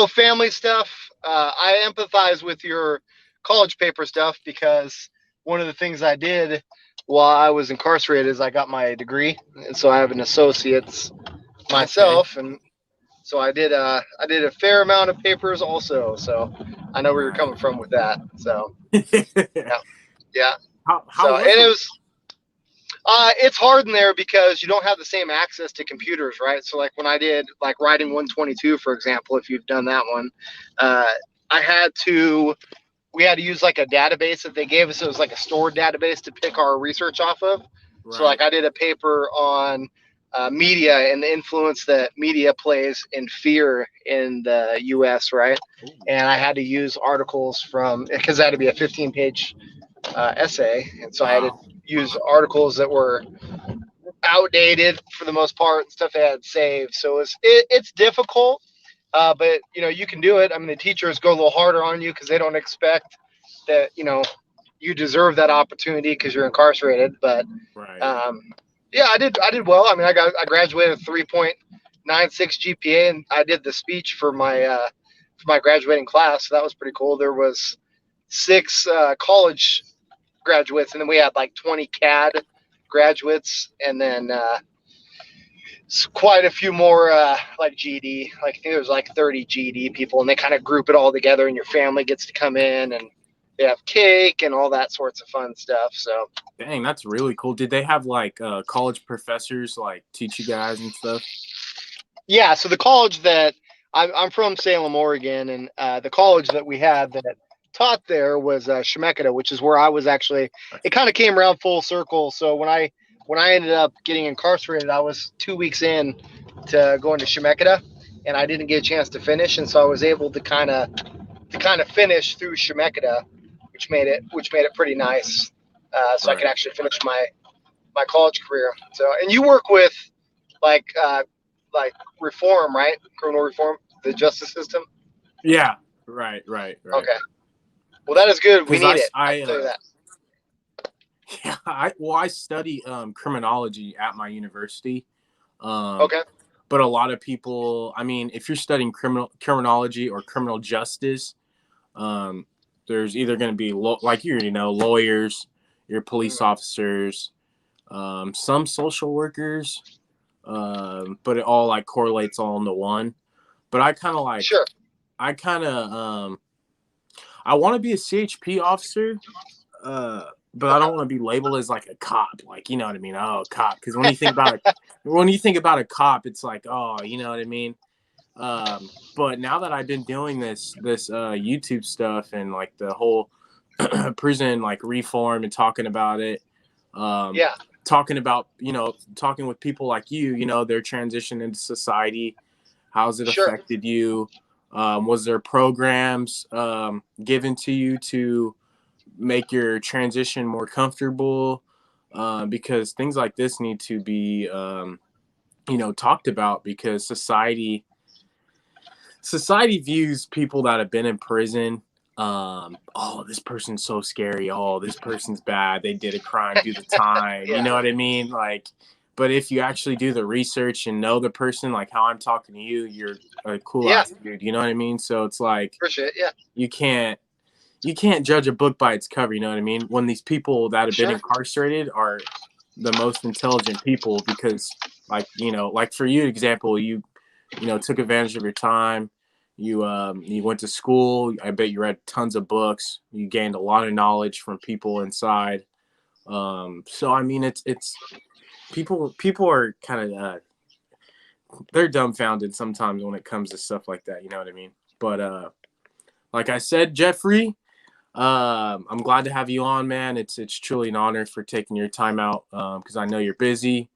So family stuff. I empathize with your college paper stuff because one of the things I did while I was incarcerated is I got my degree, and so I have an associate's Okay. myself, and so I did a fair amount of papers also. So I know where you're Right. coming from with that. So yeah, yeah. How So was and it it? was it's hard in there because you don't have the same access to computers, right? So like when I did like writing 122, for example, if you've done that one, uh, I had to we had to use like a database that they gave us. It was like a stored database to pick our research off of. So like Right. I did a paper on media and the influence that media plays in fear in the U.S. Right, Ooh, and I had to use articles from because I had to be a 15-page essay, and so I had to wow. use articles that were outdated for the most part, stuff they had saved. So it's difficult, but you can do it. I mean, the teachers go a little harder on you because they don't expect that you deserve that opportunity because you're incarcerated. But Right. um, yeah, I did well. I mean, I graduated with 3.96 GPA, and I did the speech for my graduating class. So that was pretty cool. There was six college graduates, and then we had like 20 CAD graduates, and then quite a few more like GD. Like I think there was like 30 GD people, and they kind of group it all together, and your family gets to come in, and they have cake and all that sorts of fun stuff. So Dang, that's really cool. Did they have like college professors like teach you guys and stuff? yeah, so the college that I'm from Salem, Oregon, and the college that we had that taught there was Shemeketa, which is where I was actually. It kind of came around full circle. So when I ended up getting incarcerated, I was 2 weeks in to going to Shemeketa, and I didn't get a chance to finish, and so I was able to kind of finish through Shemeketa, which made it pretty nice. So I could Right. actually finish my college career. So and you work with like like reform, right? Criminal reform, the justice system. Yeah. Right. Right. Right. Okay. Well, that is good. We Because need it. I can tell you that. yeah, I study criminology at my university. Um, Okay. but a lot of people, I mean, if you're studying criminology or criminal justice, um, there's either going to be like you already know lawyers, your police Mhm. officers, some social workers, but it all like correlates all into one. But Sure. I kind of I want to be a CHP officer, but I don't Okay. want to be labeled as like a cop. Like, you know what I mean? Oh, cop. Because when you think about a cop, it's like, oh, you know what I mean? But now that I've been doing this YouTube stuff and like the whole prison like reform and talking about it, um, Yeah. talking about talking with people like their transition into society, how's it Sure. affected you? Was there programs given to you to make your transition more comfortable? Because things like this need to be talked about because society views people that have been in prison, oh, this person's so scary, oh, this person's bad, they did a crime, do the time, you Yeah. know what I mean? Like, but if you actually do the research and know the person, like how I'm talking to you, you're a cool Yeah. ass dude, you know what I mean? So it's like Appreciate it. Yeah. you can't you can't judge a book by its cover, you know what I mean? When these people that have been Sure. incarcerated are the most intelligent people because like, like for you example, you took advantage of your time. You went to school. I bet you read tons of books. You gained a lot of knowledge from people inside. So I mean, it's people are kind of they're dumbfounded sometimes when it comes to stuff like that. You know what I mean? But like I said, Jeffrey, I'm glad to have you on, man. It's truly an honor for taking your time out because I know you're busy.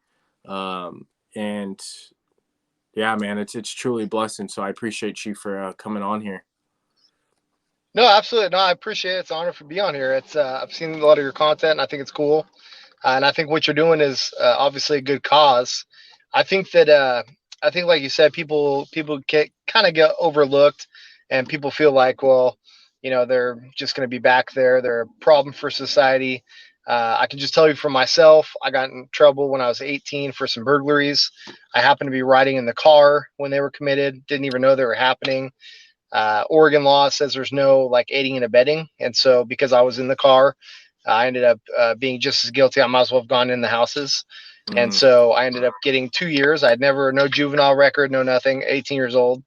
And yeah, man, it's truly a blessing. So I appreciate you for coming on here. No, absolutely. No, I appreciate it. It's an honor to be on here. It's I've seen a lot of your content, and I think it's cool. And I think what you're doing is obviously a good cause. I think that I think, like you said, people get kind of get overlooked, and people feel like, well, they're just going to be back there. They're a problem for society. I can just tell you for myself, I got in trouble when I was 18 for some burglaries. I happened to be riding in the car when they were committed. Didn't even know they were happening. Oregon law says there's no like aiding and abetting, and so because I was in the car, I ended up being just as guilty. I might as well have gone in the houses, and Mm, so I ended up getting 2 years. I had never no juvenile record, no nothing. 18 years old.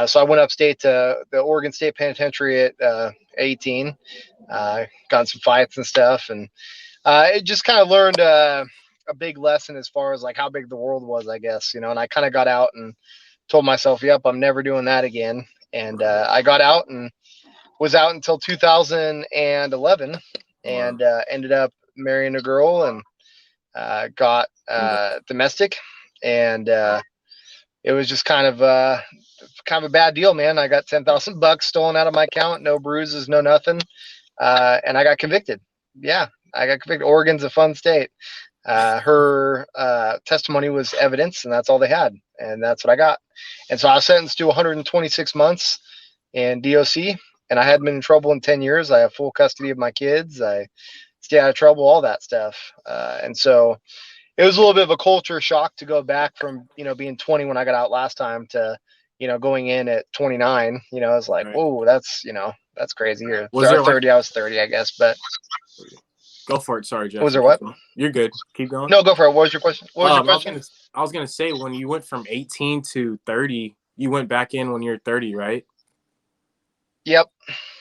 So I went upstate to the Oregon State Penitentiary at 18. Got in some fights and stuff, and it just kind of learned a big lesson as far as like how big the world was, I guess, And I kind of got out and told myself, "Yep, I'm never doing that again." And right. I got out and was out until 2011, Wow. and ended up marrying a girl and got domestic, and it was just kind of a bad deal, man. I got $10,000 stolen out of my account, no bruises, no nothing, and I got convicted. Yeah, I got convicted. Oregon's a fun state. Her testimony was evidence, and that's all they had, and that's what I got. And so I was sentenced to 126 months in DOC, and I hadn't been in trouble in 10 years. I have full custody of my kids. I stay out of trouble, all that stuff. And so it was a little bit of a culture shock to go back from, being 20 when I got out last time to, going in at 29. I was like, Right. whoa, that's crazy. Or Was there like 30, I was 30, I guess. But go for it? Sorry, was Jeffrey. there Keep what? going. You're good. Keep going. No, go for it. What was your question? What was your I was question? gonna say when you went from 18 to 30, you went back in when you're 30, right? Yep.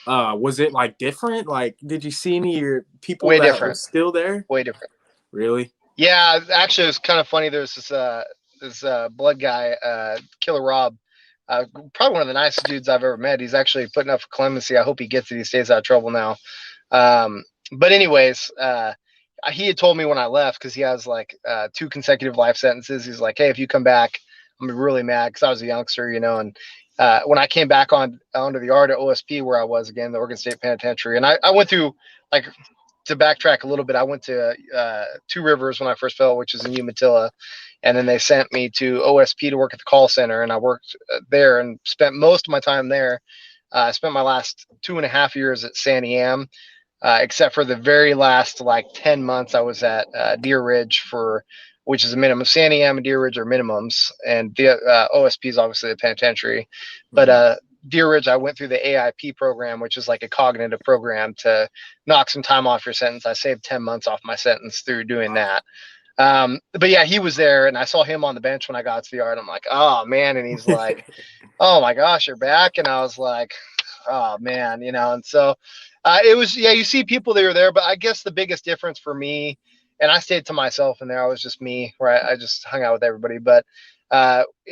Was it like different? Like, did you see any of your people Way that were different. still there? Way different. Really? Yeah, actually, it's kind of funny. There's this blood guy, Killer Rob, probably one of the nicest dudes I've ever met. He's actually putting up for clemency. I hope he gets it. He stays out of trouble now. But anyways, he had told me when I left, because he has like 2 consecutive life sentences. He's like, "Hey, if you come back, I'm gonna be really mad," because I was a youngster, And when I came back onto the yard at OSP, where I was again, the Oregon State Penitentiary, and I went through like to backtrack a little bit. I went to 2 Rivers when I first fell, which is in Umatilla, and then they sent me to OSP to work at the call center, and I worked there and spent most of my time there. I spent my last 2.5 years at Sandy Am, except for the very last like 10 months I was at Deer Ridge which is a minimum. Sandy Am and Deer Ridge are minimums, and the OSP is obviously the penitentiary. But Deer Ridge, I went through the AIP program, which is like a cognitive program to knock some time off your sentence. I saved 10 months off my sentence through doing that. But yeah, he was there, and I saw him on the bench when I got to the yard. I'm like, oh man. And he's like, oh my gosh, you're back. And I was like, oh man, And so it was, yeah, you see people that are there, but I guess the biggest difference for me, and I stayed to myself in there, I was just me, where I just hung out with everybody. But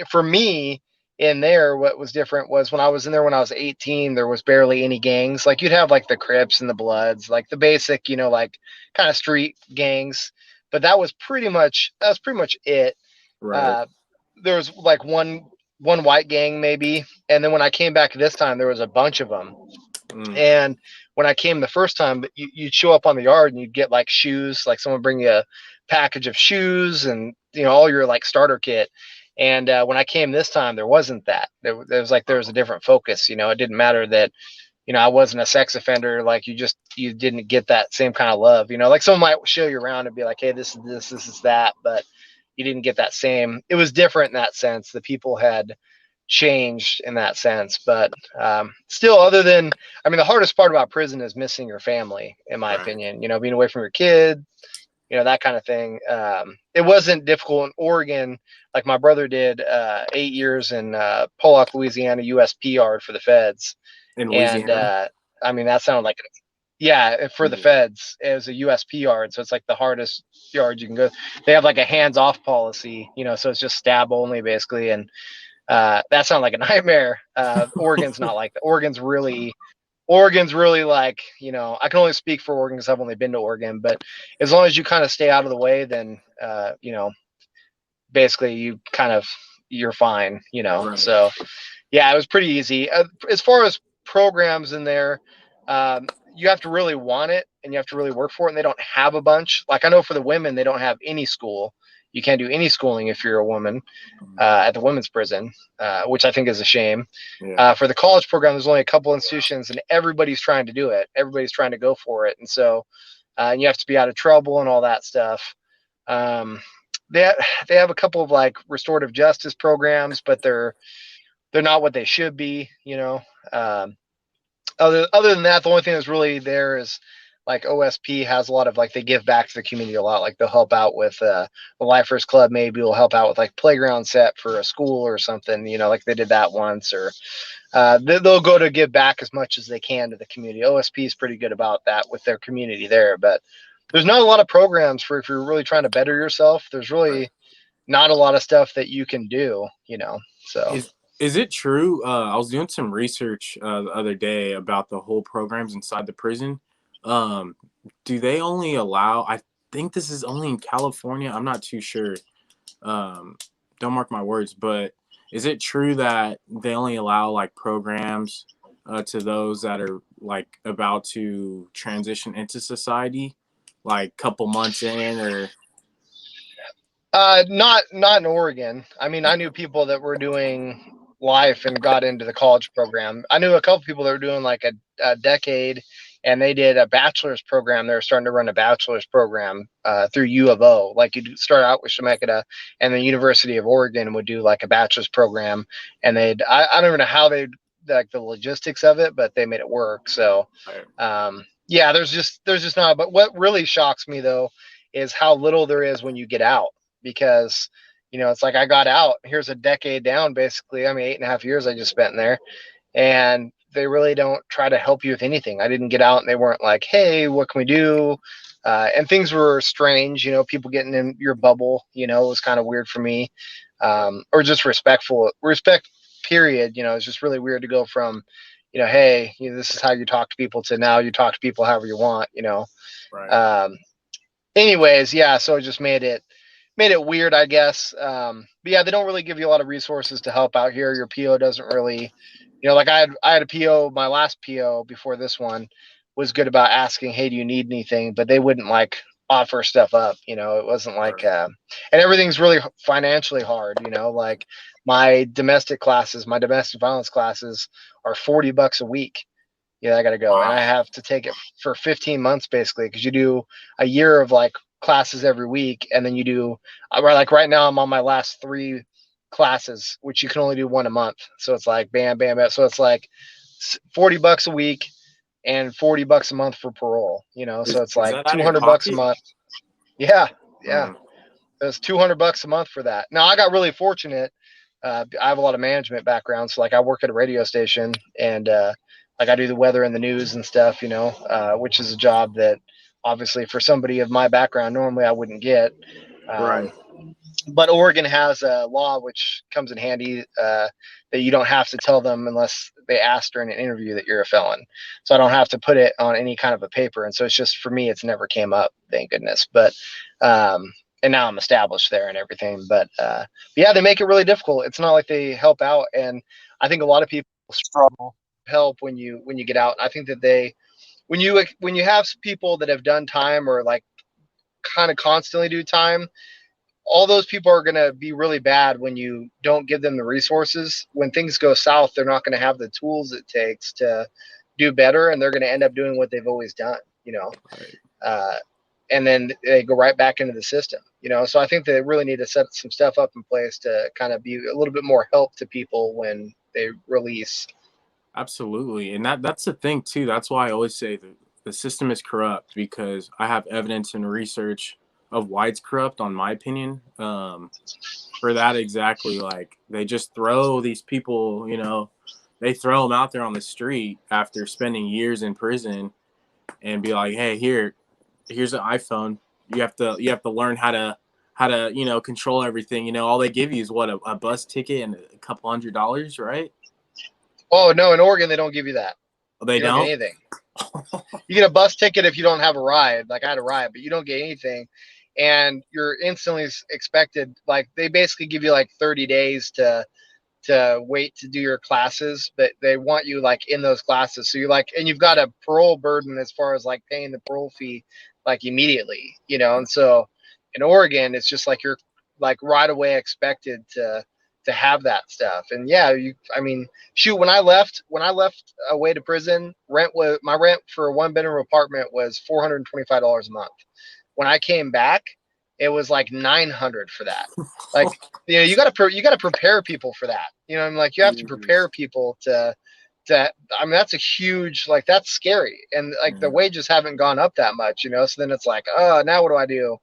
for me in there, what was different was when I was in there when I was 18, there was barely any gangs. Like you'd have like the Crips and the Bloods, like the basic, like kind of street gangs. But that was pretty much it. Right. Uh, there was like one white gang maybe, and then when I came back this time, there was a bunch of them. And when I came the first time, you'd show up on the yard and you'd get like shoes, like someone bring you a package of shoes and all your like starter kit. And when I came this time, there wasn't that. There was a different focus. It didn't matter that I wasn't a sex offender. Like you didn't get that same kind of love. Like someone might show you around and be like, hey, this is this is that, but you didn't get that same. It was different in that sense. The people had changed in that sense, but still, the hardest part about prison is missing your family, in my opinion. Being away from your kid, that kind of thing. It wasn't difficult in Oregon. Like my brother did 8 years in Pollock, Louisiana, USP yard for the feds. In And Louisiana. that sounded like for the feds, it was a USP yard, so it's like the hardest yard you can go. They have like a hands-off policy, so it's just stab only basically, and that sounded like a nightmare. Oregon's not like that. Oregon's really like, I can only speak for Oregon because I've only been to Oregon, but as long as you kind of stay out of the way, then, basically you're fine, Right. So yeah, it was pretty easy. As far as programs in there, you have to really want it and you have to really work for it. And they don't have a bunch. Like I know for the women, they don't have any school. You can't do any schooling if you're a woman at the women's prison, which I think is a shame. Yeah. For the college program, there's only a couple institutions, and everybody's trying to do it. Everybody's trying to go for it, and so you have to be out of trouble and all that stuff. They have a couple of like restorative justice programs, but they're they're not what they should be, you know. Um, other than that, the only thing that's really there is like OSP has a lot of like they give back to the community a lot. Like they'll help out with the Lifers Club, maybe will help out with like playground set for a school or something. You know, like they did that once, or they'll go to give back as much as they can to the community. OSP is pretty good about that with their community there, but there's not a lot of programs for if you're really trying to better yourself. There's Right. really not a lot of stuff that you can do, you know. So Is it true? I was doing some research the other day about the whole programs inside the prison. Um, do they only allow? I think this is only in California. I'm not too sure. Um, don't mark my words, but is it true that they only allow like programs to those that are like about to transition into society, like couple months in, or not in Oregon. I mean, I knew people that were doing life and got into the college program. I knew a couple people that were doing like a decade, and they did a bachelor's program. They were starting to run a bachelor's program through U of O. Like you'd start out with Chemeketa, and the University of Oregon would do like a bachelor's program, and I don't even know how they like the logistics of it, but they made it work. So yeah, there's just not. But what really shocks me though is how little there is when you get out because it's like I got out. Here's a decade down, basically. I mean, 8.5 years I just spent in there, and they really don't try to help you with anything. I didn't get out, and they weren't like, "Hey, what can we do?" And things were strange. People getting in your bubble. It was kind of weird for me, or just respect. Period. It's just really weird to go from, hey, this is how you talk to people to now you talk to people however you want. right, Um, anyways, yeah. So it just made it weird, I guess. But yeah, they don't really give you a lot of resources to help out here. Your PO doesn't really, like I had a PO, my last PO before this one was good about asking, hey, do you need anything? But they wouldn't like offer stuff up. It wasn't like, right. and everything's really financially hard. Like my domestic violence classes are $40 a week. Yeah, I got to go. And I Wow. have to take it for 15 months basically because you do a year of like classes every week. And then you do, like right now, I'm on my last 3 classes, which you can only do one a month. So it's like bam, bam, bam. So it's like $40 a week and $40 a month for parole, so it's Is like that out of your $200 a pocket? month. Yeah. Yeah. Mm, It's $200 a month for that. Now I got really fortunate. I have a lot of management background, so like I work at a radio station, and like I do the weather and the news and stuff, which is a job that obviously for somebody of my background normally I wouldn't get. right. Um, but Oregon has a law which comes in handy that you don't have to tell them unless they ask during an interview that you're a felon. So I don't have to put it on any kind of a paper, and so it's just for me, it's never came up, thank goodness. But and now I'm established there and everything. But yeah, they make it really difficult. It's not like they help out, and I think a lot of people struggle help when you get out. I think that when you have people that have done time or like kind of constantly do time, all those people are going to be really bad when you don't give them the resources. When things go south, they're not going to have the tools it takes to do better, and they're going to end up doing what they've always done. Right. Uh, and then they go right back into the system. So I think they really need to set some stuff up in place to kind of be a little bit more help to people when they release. Absolutely. And that's the thing too. That's why I always say the system is corrupt because I have evidence and research of why it's corrupt, on my opinion. For that exactly, like they just throw these people, they throw them out there on the street after spending years in prison and be like, hey, here's an iPhone. You have to learn how to control everything. All they give you is what a bus ticket and a couple $100, right? Oh no, in Oregon they don't give you that. They You don't get don't. anything. You get a bus ticket if you don't have a ride. Like I had a ride, but you don't get anything. And you're instantly expected, like they basically give you like 30 days to wait to do your classes, but they want you like in those classes. So you're like, and you've got a parole burden as far as like paying the parole fee like immediately. And so in Oregon, it's just like you're like right away expected to have that stuff. And yeah, I mean, shoot, when I left away to prison, my rent for a 1 bedroom apartment was $425 a month. When I came back, it was like 900 for that. Like, you got to prepare people for that. I'm like, you have to prepare Jeez. people to I mean, that's a huge, like, that's scary. And like the Yeah. wages haven't gone up that much, so then it's like, oh, now what do I do?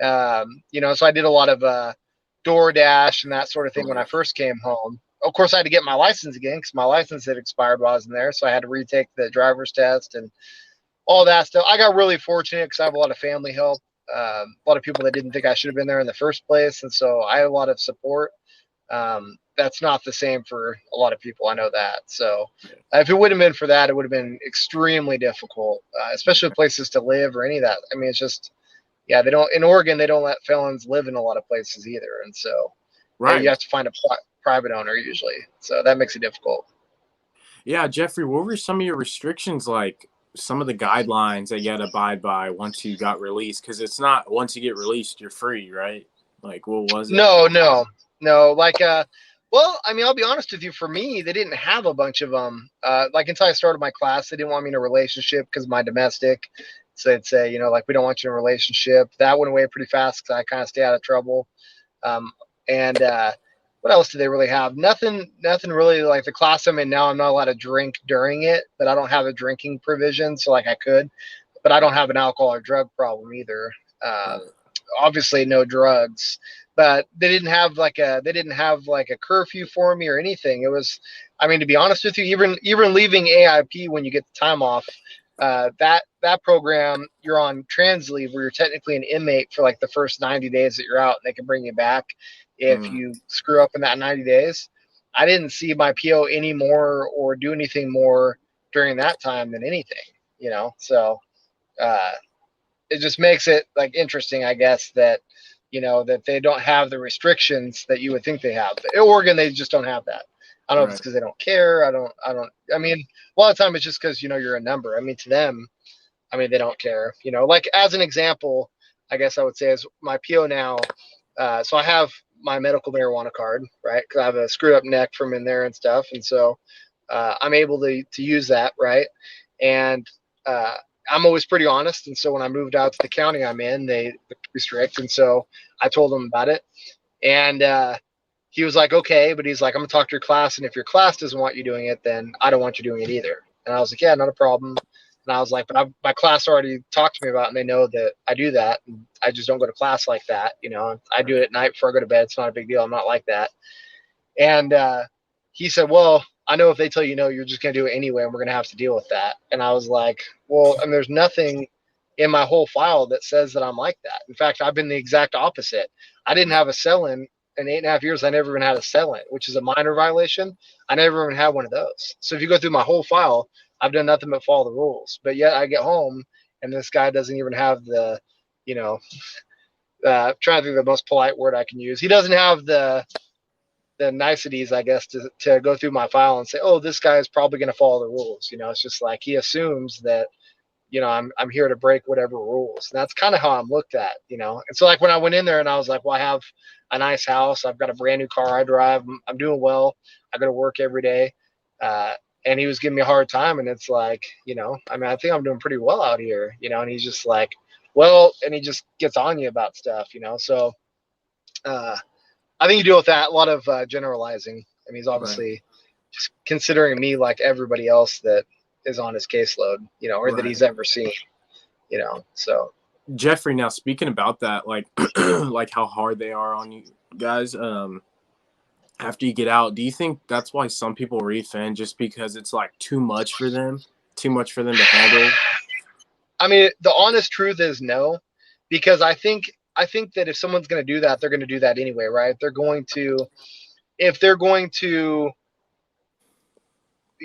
So I did a lot of DoorDash and that sort of thing when I Right. first came home. Of course, I had to get my license again because my license had expired while I was in there. So I had to retake the driver's test and all that stuff. I got really fortunate because I have a lot of family help, a lot of people that didn't think I should have been there in the first place. And so I had a lot of support. That's not the same for a lot of people. I know that. So if it would have been for that, it would have been extremely difficult, especially with places to live or any of that. I mean, it's just, yeah, they don't, in Oregon, they don't let felons live in a lot of places either. And so you Right. have to find a private owner usually. So that makes it difficult. Yeah, Jeffrey, what were some of your restrictions like? Some of the guidelines that you had to abide by once you got released? Because it's not once you get released, you're free, right? Like, what was it? No, no, no. Like, well, I mean, I'll be honest with you. For me, they didn't have a bunch of them. Like until I started my class, they didn't want me in a relationship because of my domestic. So they'd say, like, we don't want you in a relationship. That went away pretty fast because I kind of stay out of trouble. Um, and what else do they really have? Nothing really. Like the class I'm in now, I'm not allowed to drink during it, but I don't have a drinking provision, so like I could, but I don't have an alcohol or drug problem either. Right. Obviously, no drugs, but they didn't have like a curfew for me or anything. It was, I mean, to be honest with you, even leaving AIP when you get the time off. That program, you're on trans leave where you're technically an inmate for like the first 90 days that you're out, and they can bring you back if Mm, you screw up in that 90 days. I didn't see my PO anymore or do anything more during that time than anything. So uh, it just makes it like interesting, I guess, that they don't have the restrictions that you would think they have. In Oregon, they just don't have that. I don't know if it's right. because they don't care. I don't. I mean, a lot of time it's just because you're a number. I mean, to them, I mean, they don't care. Like as an example, I guess I would say is my PO now. So I have my medical marijuana card, right? Because I have a screwed up neck from in there and stuff, and so I'm able to use that, right? And uh, I'm always pretty honest, and so when I moved out to the county I'm in, they restrict, and so I told them about it, and he was like, okay, but he's like, I'm gonna talk to your class, and if your class doesn't want you doing it, then I don't want you doing it either. And I was like, yeah, not a problem. And I was like, but my class already talked to me about it, and they know that I do that. And I just don't go to class like that. I do it at night before I go to bed. It's not a big deal. I'm not like that. And he said, well, I know if they tell you no, you're just going to do it anyway, and we're going to have to deal with that. And I was like, well, and there's nothing in my whole file that says that I'm like that. In fact, I've been the exact opposite. I didn't have a sell in 8.5 years. I never even had a sell in, which is a minor violation. I never even had one of those. So if you go through my whole file, I've done nothing but follow the rules. But yet I get home and this guy doesn't even have you know, trying to think of the most polite word I can use. He doesn't have the niceties, I guess, to go through my file and say, oh, this guy is probably going to follow the rules. It's just like he assumes that, I'm here to break whatever rules. And that's kind of how I'm looked at. And so like when I went in there and I was like, well, I have a nice house. I've got a brand new car I drive. I'm doing well. I go to work every day. Uh, and he was giving me a hard time. And it's like, I mean, I think I'm doing pretty well out here, and he's just like, well, and he just gets on you about stuff. So, I think you deal with that a lot of generalizing. I mean, he's Right. obviously just considering me like everybody else that is on his caseload, or that Right. he's ever seen, So Jeffrey, now speaking about that, like like how hard they are on you guys, after you get out, do you think that's why some people refin just because it's like too much for them to handle? I mean, the honest truth is no, because I think that if someone's going to do that, they're going to do that anyway, right? If they're going to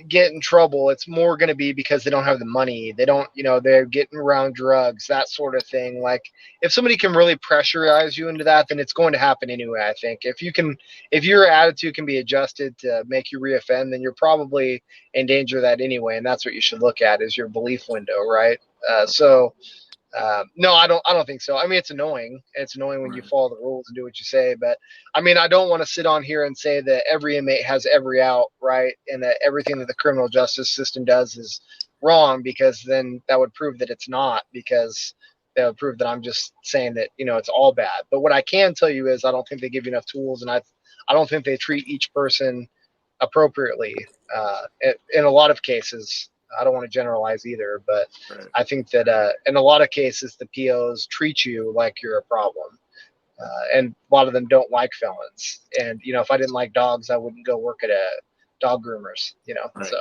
get in trouble, it's more going to be because they don't have the money. They don't, they're getting around drugs, that sort of thing. Like if somebody can really pressurize you into that, then it's going to happen anyway. I think if your attitude can be adjusted to make you reoffend, then you're probably in danger of that anyway. And that's what you should look at is your belief window, right? No, I don't think so. I mean, it's annoying. It's annoying when you Right. follow the rules and do what you say. But I mean, I don't want to sit on here and say that every inmate has every out, right? And that everything that the criminal justice system does is wrong, because then that would prove that it's not. Because that would prove that I'm just saying that, it's all bad. But what I can tell you is I don't think they give you enough tools, and I don't think they treat each person appropriately. In a lot of cases, I don't want to generalize either, but Right. I think that in a lot of cases, the POs treat you like you're a problem. And a lot of them don't like felons. And, if I didn't like dogs, I wouldn't go work at a dog groomers, Right. so.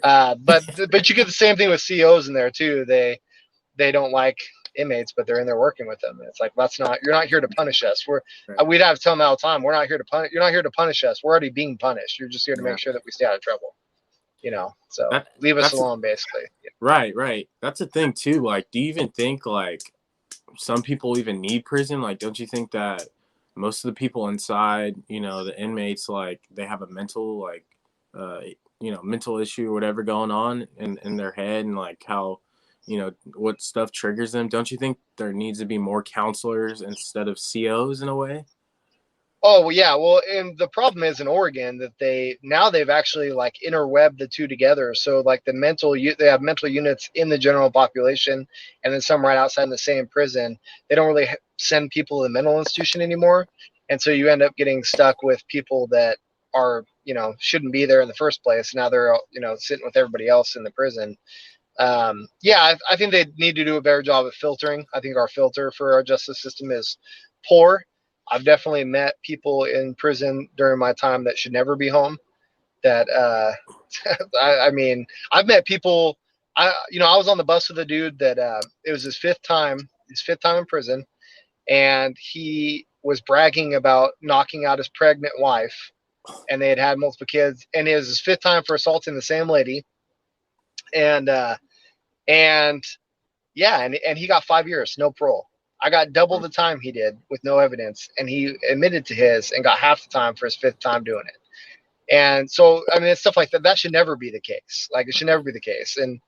Right. But you get the same thing with COs in there too. They don't like inmates, but they're in there working with them. And it's like, you're not here to punish us. Right. We'd have to tell them all the time, we're not here to punish. You're not here to punish us. We're already being punished. You're just here to Yeah. make sure that we stay out of trouble. So leave us alone, basically. Right. Right. That's the thing too. Like, do you even think like some people even need prison? Like, don't you think that most of the people inside, the inmates, like they have a mental, like, mental issue or whatever going on in their head, and like how, what stuff triggers them? Don't you think there needs to be more counselors instead of COs in a way? Oh, well, yeah. Well, and the problem is in Oregon that they've actually like interwebbed the two together. So like they have mental units in the general population, and then some right outside in the same prison. They don't really send people to the mental institution anymore, and so you end up getting stuck with people that are shouldn't be there in the first place. Now they're sitting with everybody else in the prison. Yeah, I think they need to do a better job of filtering. I think our filter for our justice system is poor. I've definitely met people in prison during my time that should never be home. That I mean, I've met people. I was on the bus with a dude that it was his fifth time in prison, and he was bragging about knocking out his pregnant wife, and they had multiple kids, and it was his fifth time for assaulting the same lady, and and yeah, and he got 5 years, no parole. I got double the time he did with no evidence, and he admitted to his and got half the time for his fifth time doing it. And so, I mean, it's stuff like that. That should never be the case. Like, it should never be the case. And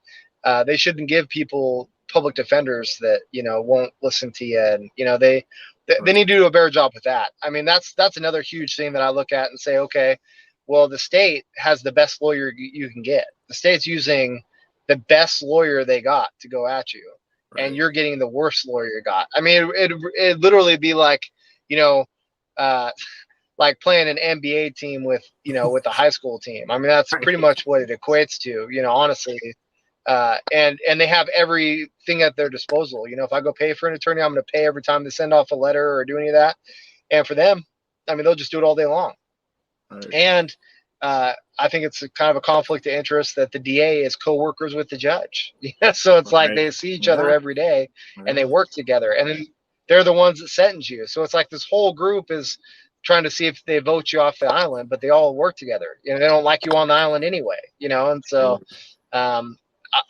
they shouldn't give people public defenders that won't listen to you, and they need to do a better job with that. I mean, that's another huge thing that I look at and say, okay, well, the state has the best lawyer you can get. The state's using the best lawyer they got to go at you, and you're getting the worst lawyer you got. I mean, it literally be like, uh, like playing an NBA team with a high school team. I mean, that's pretty much what it equates to, honestly. And they have everything at their disposal. If I go pay for an attorney, I'm going to pay every time they send off a letter or do any of that. And for them, I mean, they'll just do it all day long. Right. And I think it's kind of a conflict of interest that the DA is co-workers with the judge. So it's like they see each other every day, and they work together, and then they're the ones that sentence you. So it's like this whole group is trying to see if they vote you off the island, but they all work together. They don't like you on the island anyway, and so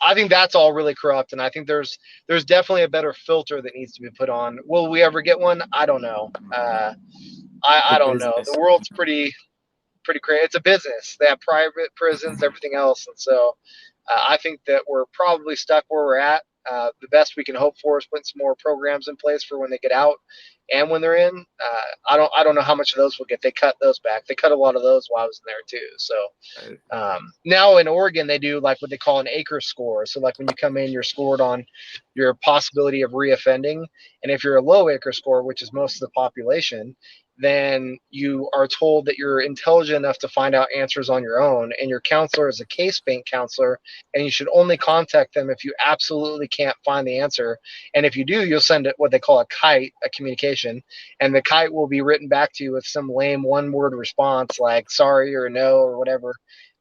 I think that's all really corrupt, and I think there's definitely a better filter that needs to be put on. Will we ever get one? I don't know. I don't know. The world's pretty crazy. It's a business. They have private prisons, everything else, and so I think that we're probably stuck where we're at. The best we can hope for is putting some more programs in place for when they get out and when they're in. I don't know how much of those we'll get. They cut those back. They cut a lot of those while I was in there too. So now in Oregon they do like what they call an acre score. So like when you come in, you're scored on your possibility of reoffending, and if you're a low acre score, which is most of the population, then you are told that you're intelligent enough to find out answers on your own, and your counselor is a case-based counselor, and you should only contact them if you absolutely can't find the answer. And if you do, you'll send it what they call a kite, a communication, and the kite will be written back to you with some lame one-word response like sorry or no or whatever,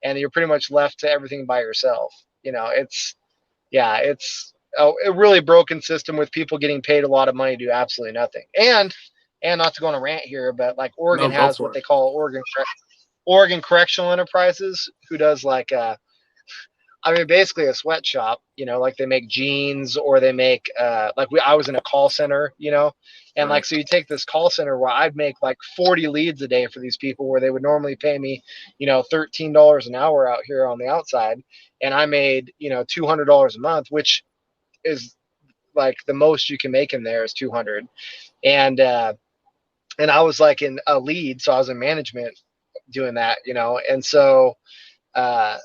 and you're pretty much left to everything by yourself. It's a really broken system with people getting paid a lot of money to do absolutely nothing. And not to go on a rant here, but like Oregon has what they call Oregon Correctional Enterprises, who does like basically a sweatshop. Like they make jeans, or they make I was in a call center, and like so you take this call center where I'd make like 40 leads a day for these people, where they would normally pay me $13 an hour out here on the outside, and I made $200 a month, which is like the most you can make in there is 200. And I was like in a lead, so I was in management doing that, and so but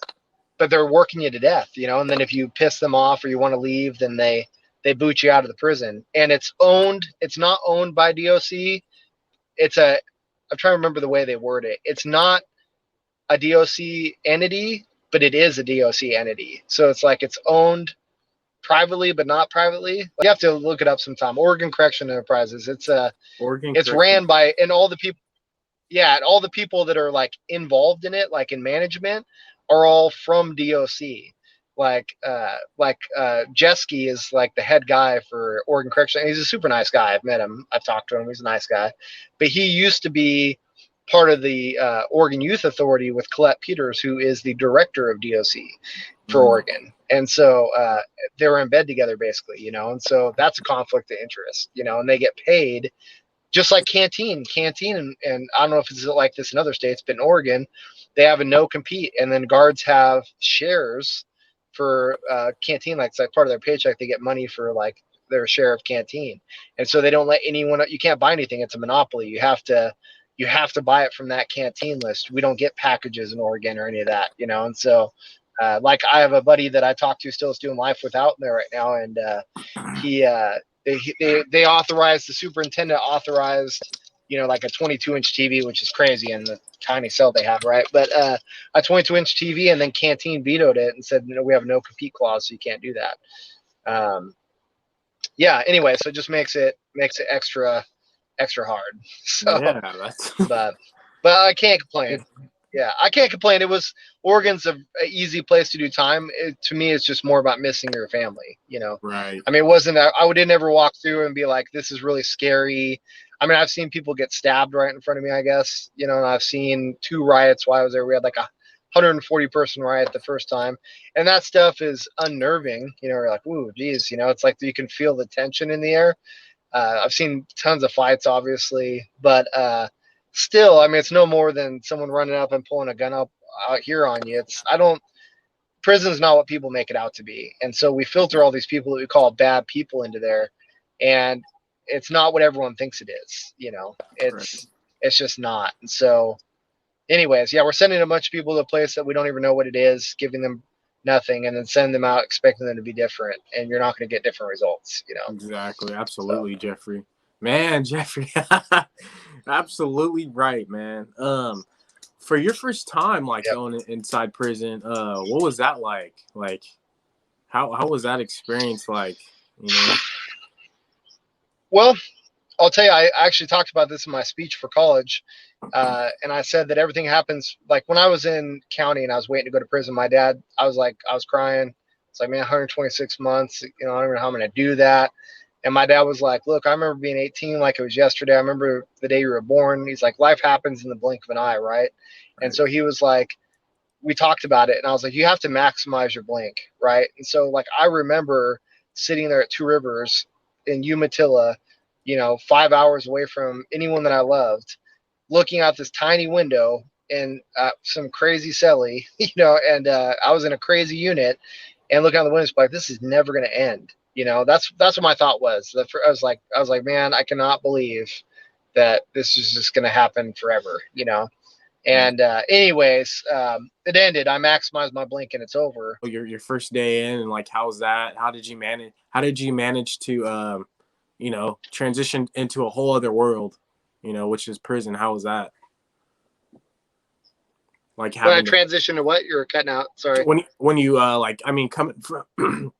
they're working you to death, and then if you piss them off or you want to leave, then they they boot you out of the prison. And it's not owned by DOC. I'm trying to remember the way they word it. It's not a DOC entity, but it is a DOC entity. So it's like it's owned privately, but not privately. You have to look it up sometime. Oregon Correction Enterprises. Oregon It's Correction. ran by, and all the people, yeah, and all the people that are like involved in it, like in management, are all from DOC. Jeske is like the head guy for Oregon Correction. He's a super nice guy. I've met him. I've talked to him. He's a nice guy. But he used to be part of the Oregon Youth Authority with Colette Peters, who is the director of DOC for Oregon. And so they were in bed together, basically, you know. And so that's a conflict of interest, you know. And they get paid just like Canteen, and I don't know if it's like this in other states, but in Oregon, they have a no compete, and then guards have shares for Canteen. Like it's like part of their paycheck, they get money for like their share of Canteen, and so they don't let anyone. You can't buy anything; it's a monopoly. You have to buy it from that Canteen list. We don't get packages in Oregon or any of that, you know. And so, like I have a buddy that I talk to still is doing life without there right now, and he. They authorized, the superintendent authorized, you know, like a 22-inch TV, which is crazy in the tiny cell they have, right? But a 22-inch TV, and then Canteen vetoed it and said, you know, we have no compete clause, so you can't do that. Yeah. Anyway, so it just makes it extra hard. So, Yeah, that's but I can't complain. Yeah, I can't complain. It was Oregon's an easy place to do time. To me, it's just more about missing your family, you know. right. I mean, it wasn't. I would never walk through and be like, "This is really scary." I mean, I've seen people get stabbed right in front of me. I guess, you know, and I've seen 2 riots while I was there. We had like a 140-person riot the first time, and that stuff is unnerving. You know, you're like, "Ooh, geez," you know. It's like you can feel the tension in the air. I've seen tons of fights, obviously, but still, I mean, it's no more than someone running up and pulling a gun up out here on you. Prison's not what people make it out to be. And so we filter all these people that we call bad people into there, and it's not what everyone thinks it is. You know, Right. it's just not. And so, anyways, yeah, we're sending a bunch of people to a place that we don't even know what it is, giving them nothing, and then send them out expecting them to be different, and you're not going to get different results. You know. Exactly. So, Absolutely, Jeffrey. Man, Jeffrey. Absolutely right, man. For your first time like yep. going inside prison, what was that like? Like how was that experience like, you know? Well, I'll tell you, I actually talked about this in my speech for college. And I said that everything happens like when I was in county and I was waiting to go to prison. My dad, I was crying. It's like, man, 126 months, you know, I don't know how I'm going to do that. And my dad was like, look, I remember being 18 like it was yesterday. I remember the day you were born. He's like, life happens in the blink of an eye, right? And Right. so he was like, we talked about it, and I was like, you have to maximize your blink, right? And so, like, I remember sitting there at Two Rivers in Umatilla, you know, 5 hours away from anyone that I loved, looking out this tiny window in some crazy celly, you know, and I was in a crazy unit, and looking out the window, like, this is never going to end. You know, that's what my thought was. I was like, man, I cannot believe that this is just going to happen forever. You know, Right. and anyways, it ended. I maximized my blink, and it's over. Your first day in, and like how's that? How did you manage to you know, transition into a whole other world, you know, which is prison? How was that? Like When I having to transitioned to what you're cutting out, sorry. when you like I mean coming from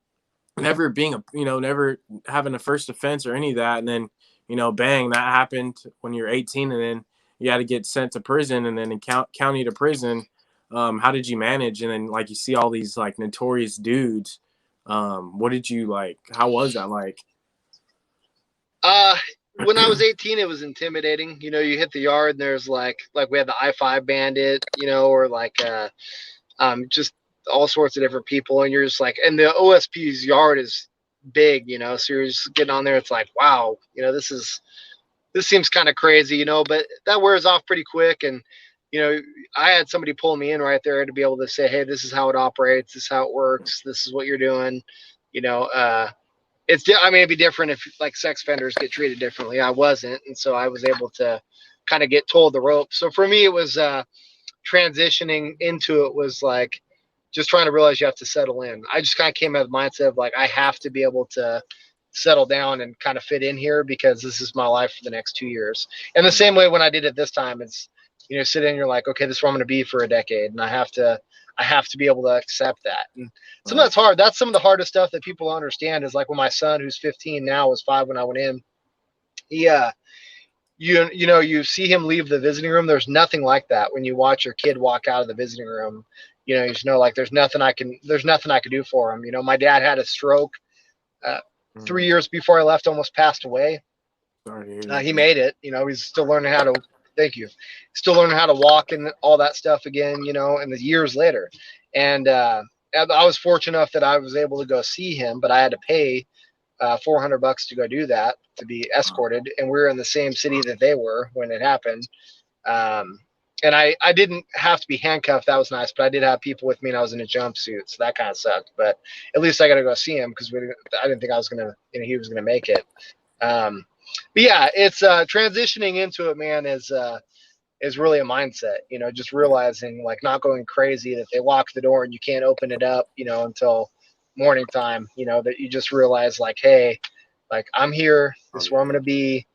never being a, you know, never having a first offense or any of that, and then, you know, bang, that happened when you're 18, and then you had to get sent to prison, and then in county to prison. How did you manage? And then like you see all these like notorious dudes. What did you like? How was that like? Uh, when I was 18, it was intimidating. You know, you hit the yard, and there's like we had the I-5 bandit, you know, or like just all sorts of different people, and you're just like, and the OSP's yard is big, you know, so you're just getting on there. It's like, wow, you know, this seems kind of crazy, you know, but that wears off pretty quick. And, you know, I had somebody pull me in right there to be able to say, hey, this is how it operates. This is how it works. This is what you're doing. You know, I mean, it'd be different if like sex offenders get treated differently. I wasn't. And so I was able to kind of get told the ropes. So for me, it was transitioning into it was like just trying to realize you have to settle in. I just kind of came out of the mindset of like, I have to be able to settle down and kind of fit in here because this is my life for the next 2 years. And the same way when I did it this time, it's, sit in, you're like, okay, this is where I'm going to be for a decade. And I have to be able to accept that. And some of that's hard. That's some of the hardest stuff that people don't understand is like when my son, who's 15 now, was 5 when I went in. He, you see him leave the visiting room. There's nothing like that when you watch your kid walk out of the visiting room. You just know, like, there's nothing I can do for him. My dad had a stroke 3 years before I left, almost passed away. He made it. He's still learning how to. Thank you. Still learning how to walk and all that stuff again. And the years later, and I was fortunate enough that I was able to go see him, but I had to pay $400 to go do that, to be escorted, and we were in the same city that they were when it happened. And I didn't have to be handcuffed. That was nice, but I did have people with me, and I was in a jumpsuit, so that kind of sucked. But at least I got to go see him because I didn't think I was gonna, he was gonna make it. But yeah, it's transitioning into it, man, is really a mindset. Just realizing, like, not going crazy that they lock the door and you can't open it up, until morning time. That you just realize, like, hey, like, I'm here. This is where I'm gonna be.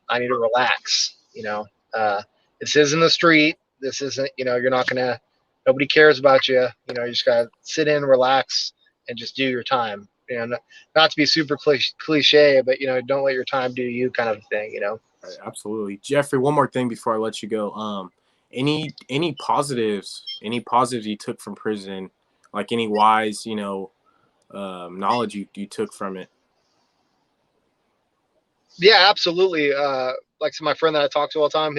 I need to relax. This isn't the street. This isn't. You're not gonna. Nobody cares about you. You just gotta sit in, relax, and just do your time. Not to be super cliche, but don't let your time do you, kind of thing. Right, absolutely. Jeffrey, one more thing before I let you go. Any positives you took from prison, like any wise knowledge you took from it? Yeah, absolutely. Like, so my friend that I talk to all the time,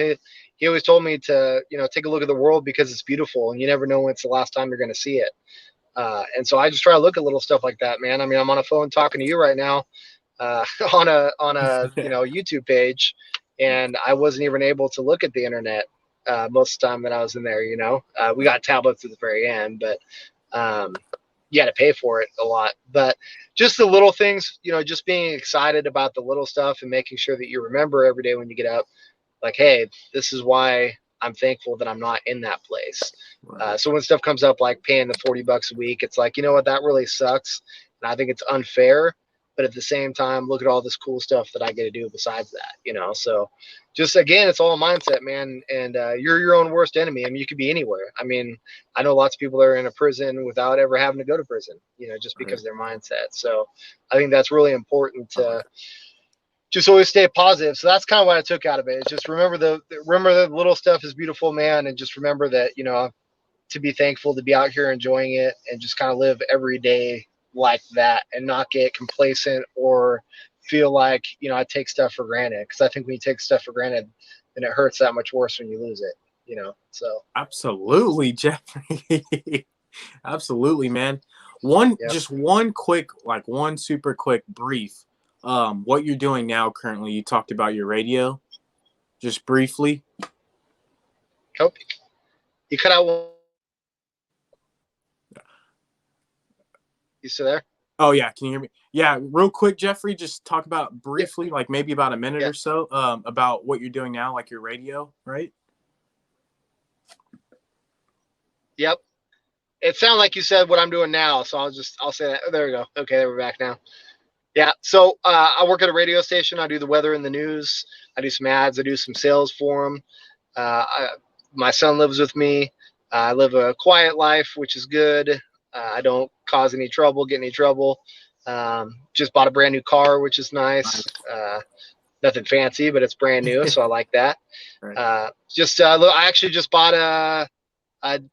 he always told me to take a look at the world because it's beautiful, and you never know when it's the last time you're going to see it. And so I just try to look at little stuff like that, man. I mean, I'm on a phone talking to you right now, on a YouTube page, and I wasn't even able to look at the internet most of the time that I was in there. We got tablets at the very end, but you had to pay for it a lot. But just the little things, just being excited about the little stuff and making sure that you remember every day when you get up, like, hey, this is why I'm thankful that I'm not in that place. Right. So when stuff comes up like paying the $40 a week, it's like, that really sucks. And I think it's unfair. But at the same time, look at all this cool stuff that I get to do besides that, So just, again, it's all a mindset, man. And you're your own worst enemy. I mean, you could be anywhere. I mean, I know lots of people that are in a prison without ever having to go to prison, just because of their mindset. So I think that's really important to just always stay positive. So that's kind of what I took out of it. Is just remember the little stuff is beautiful, man. And just remember that, to be thankful to be out here enjoying it, and just kind of live every day like that, and not get complacent or feel like, I take stuff for granted. Cause I think when you take stuff for granted, then it hurts that much worse when you lose it, so. Absolutely, Jeffrey. Absolutely, man. Just one quick, like one super quick brief. What you're doing now currently, you talked about your radio, just briefly. Oh, you cut out. You still there? Oh yeah, can you hear me? Yeah, real quick, Jeffrey, just talk about briefly, like maybe about a minute or so, about what you're doing now, like your radio, right? Yep. It sounded like you said what I'm doing now, so I'll say that. There we go. Okay, we're back now. Yeah. So I work at a radio station. I do the weather and the news. I do some ads. I do some sales for them. My son lives with me. I live a quiet life, which is good. I don't cause any trouble, get any trouble. Just bought a brand new car, which is nice. Nothing fancy, but it's brand new, so I like that. Right. I actually just bought a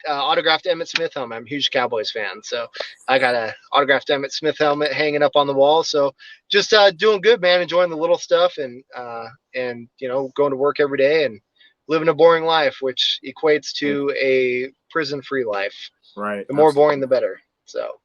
autographed Emmitt Smith helmet. I'm a huge Cowboys fan, so I got a autographed Emmitt Smith helmet hanging up on the wall. So just doing good, man. Enjoying the little stuff, and going to work every day and living a boring life, which equates to a prison-free life. Right. The more boring, the better. So.